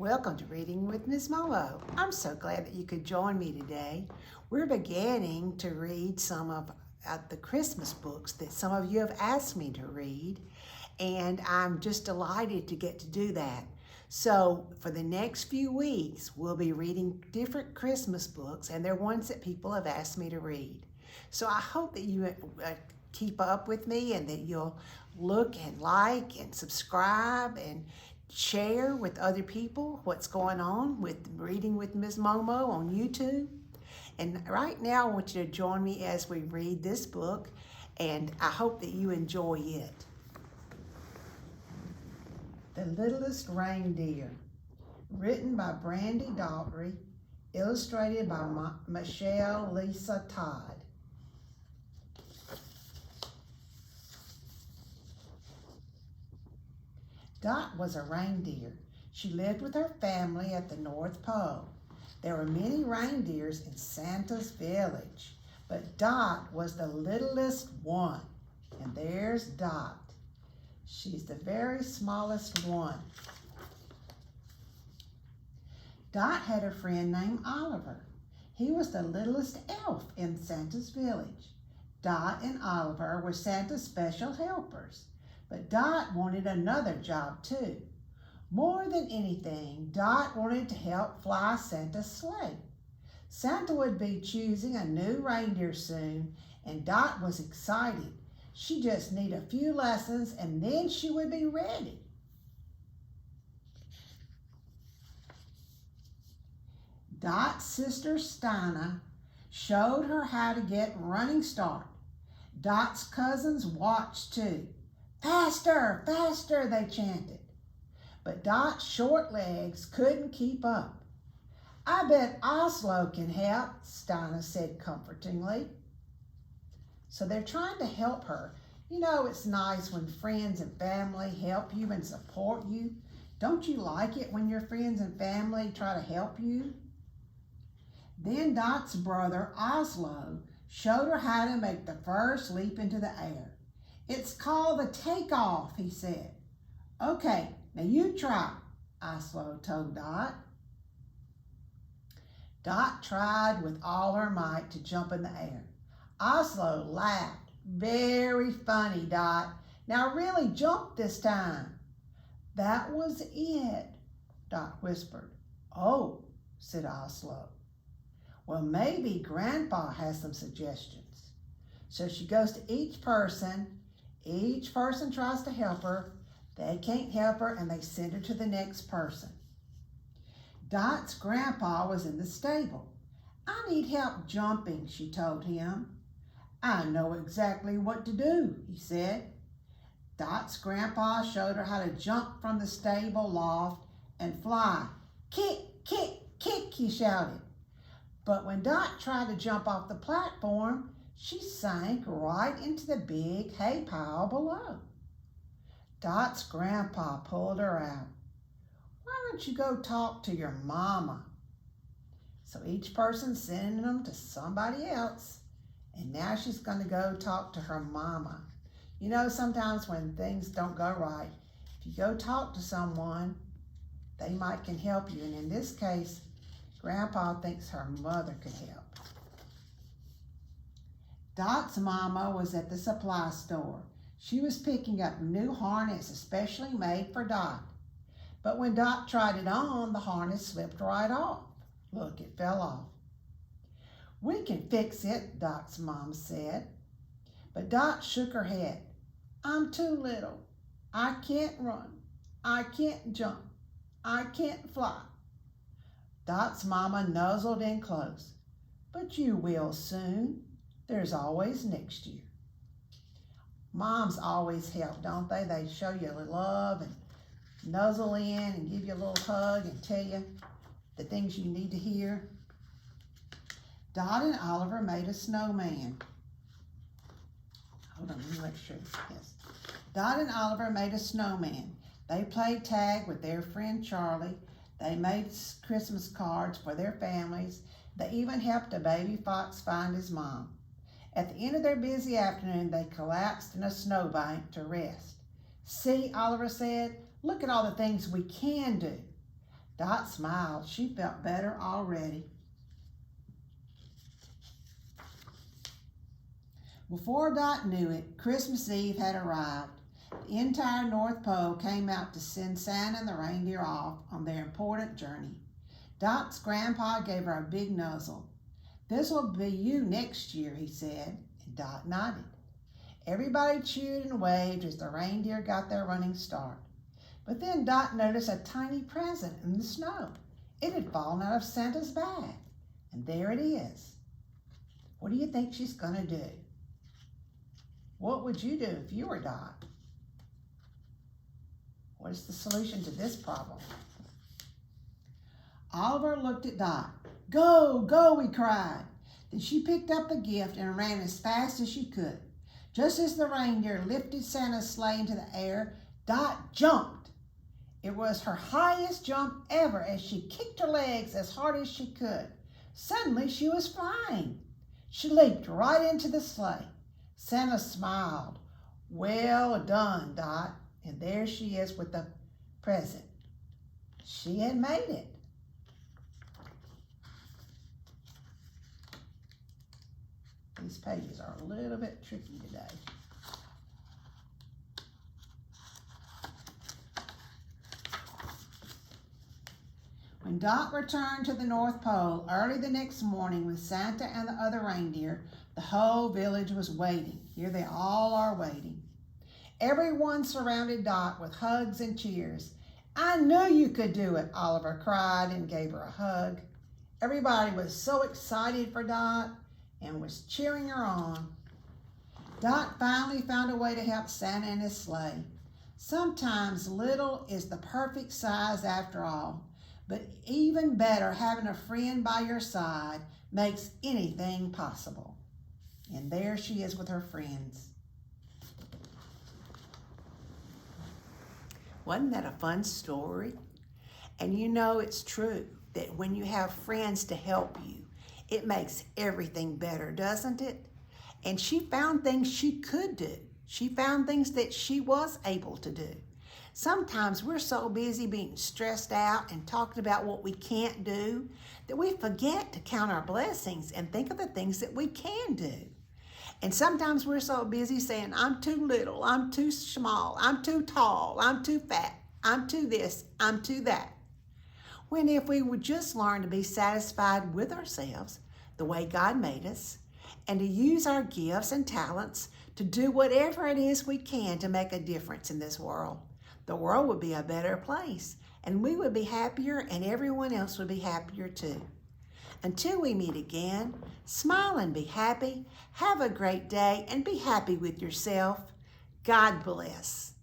Welcome to Reading with Ms. Momo. I'm so glad that you could join me today. We're beginning to read some of the Christmas books that some of you have asked me to read, and I'm just delighted to get to do that. So for the next few weeks, we'll be reading different Christmas books, and they're ones that people have asked me to read. So I hope that you keep up with me and that you'll look and like and subscribe and share with other people what's going on with Reading with Ms. Momo on YouTube. And right now I want you to join me as we read this book, and I hope that you enjoy it. The Littlest Reindeer, written by Brandi Dougherty, illustrated by Michelle Lisa Todd. Dot was a reindeer. She lived with her family at the North Pole. There were many reindeers in Santa's village, but Dot was the littlest one. And there's Dot. She's the very smallest one. Dot had a friend named Oliver. He was the littlest elf in Santa's village. Dot and Oliver were Santa's special helpers. But Dot wanted another job too. More than anything, Dot wanted to help fly Santa's sleigh. Santa would be choosing a new reindeer soon, and Dot was excited. She just needed a few lessons and then she would be ready. Dot's sister Stina showed her how to get running start. Dot's cousins watched too. Faster, faster, they chanted. But Dot's short legs couldn't keep up. I bet Oslo can help, Stina said comfortingly. So they're trying to help her. You know, it's nice when friends and family help you and support you. Don't you like it when your friends and family try to help you? Then Dot's brother, Oslo, showed her how to make the first leap into the air. It's called the takeoff, he said. Okay, now you try, Oslo told Dot. Dot tried with all her might to jump in the air. Oslo laughed. Very funny, Dot. Now really jump this time. That was it, Dot whispered. Oh, said Oslo. Well, maybe Grandpa has some suggestions. So she goes to each person. Each person tries to help her. They can't help her, and they send her to the next person. Dot's grandpa was in the stable. I need help jumping, she told him. I know exactly what to do, he said. Dot's grandpa showed her how to jump from the stable loft and fly. Kick, kick, kick, he shouted. But when Dot tried to jump off the platform, she sank right into the big hay pile below. Dot's grandpa pulled her out. Why don't you go talk to your mama? So each person sending them to somebody else. And now she's going to go talk to her mama. You know, sometimes when things don't go right, if you go talk to someone, they might can help you. And in this case, Grandpa thinks her mother could help. Dot's mama was at the supply store. She was picking up new harness especially made for Dot. But when Dot tried it on, the harness slipped right off. Look, it fell off. We can fix it, Dot's mom said. But Dot shook her head. I'm too little. I can't run. I can't jump. I can't fly. Dot's mama nuzzled in close. But you will soon. There's always next year. Moms always help, don't they? They show you love and nuzzle in and give you a little hug and tell you the things you need to hear. Dot and Oliver made a snowman. Hold on, let me make sure. Yes. Dot and Oliver made a snowman. They played tag with their friend Charlie. They made Christmas cards for their families. They even helped a baby fox find his mom. At the end of their busy afternoon, they collapsed in a snowbank to rest. See, Oliver said, look at all the things we can do. Dot smiled. She felt better already. Before Dot knew it, Christmas Eve had arrived. The entire North Pole came out to send Santa and the reindeer off on their important journey. Dot's grandpa gave her a big nuzzle. "This will be you next year," he said, and Dot nodded. Everybody cheered and waved as the reindeer got their running start. But then Dot noticed a tiny present in the snow. It had fallen out of Santa's bag, and there it is. What do you think she's going to do? What would you do if you were Dot? What is the solution to this problem? Oliver looked at Dot. "Go, go," he cried. Then she picked up the gift and ran as fast as she could. Just as the reindeer lifted Santa's sleigh into the air, Dot jumped. It was her highest jump ever as she kicked her legs as hard as she could. Suddenly she was flying. She leaped right into the sleigh. Santa smiled. "Well done, Dot." And there she is with the present. She had made it. These pages are a little bit tricky today. When Dot returned to the North Pole early the next morning with Santa and the other reindeer, the whole village was waiting. Here they all are waiting. Everyone surrounded Dot with hugs and cheers. "I knew you could do it," Oliver cried and gave her a hug. Everybody was so excited for Dot and was cheering her on. Dot finally found a way to help Santa and his sleigh. Sometimes little is the perfect size after all, but even better, having a friend by your side makes anything possible. And there she is with her friends. Wasn't that a fun story? And you know it's true that when you have friends to help you, it makes everything better, doesn't it? And she found things she could do. She found things that she was able to do. Sometimes we're so busy being stressed out and talking about what we can't do that we forget to count our blessings and think of the things that we can do. And sometimes we're so busy saying, "I'm too little, I'm too small, I'm too tall, I'm too fat, I'm too this, I'm too that." When if we would just learn to be satisfied with ourselves, the way God made us, and to use our gifts and talents to do whatever it is we can to make a difference in this world, the world would be a better place, and we would be happier, and everyone else would be happier too. Until we meet again, smile and be happy. Have a great day and be happy with yourself. God bless.